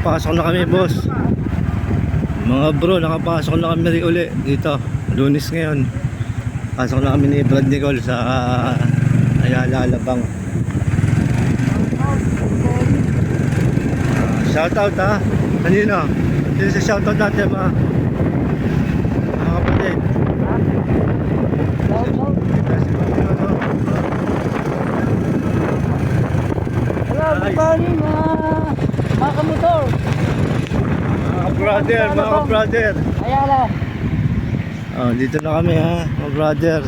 nakapasok na kami, boss. Mga bro, nakapasok na kami uli dito. Lunes ngayon. Pasok na kami ni Brad Nicole sa Ayala, Alabang. Shoutout ha. Kanino? Sino sa shoutout natin mga kapatid? Hello, good morning mga kamotor. Mga brother. Ayala. Dito na kami ha, mga brother.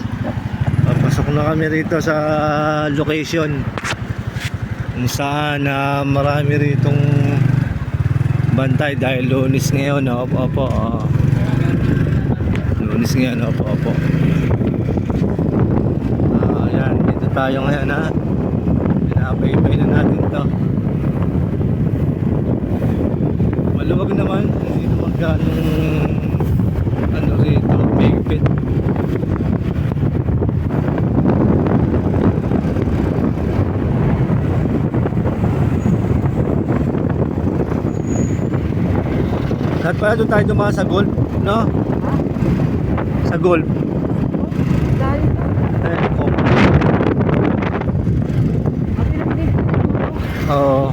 Pasok na kami rito sa location kung saan marami ritong bantay dahil Lunes ngayon. Opo. Lunes ngayon, opo. Ayan, dito tayo ngayon ha. Pinapay-pay na natin to. Maluwag naman, hindi naman ganong rito, bigpit. Lahat pala doon tayo dumaan sa golf, no? Sa golf. Oo.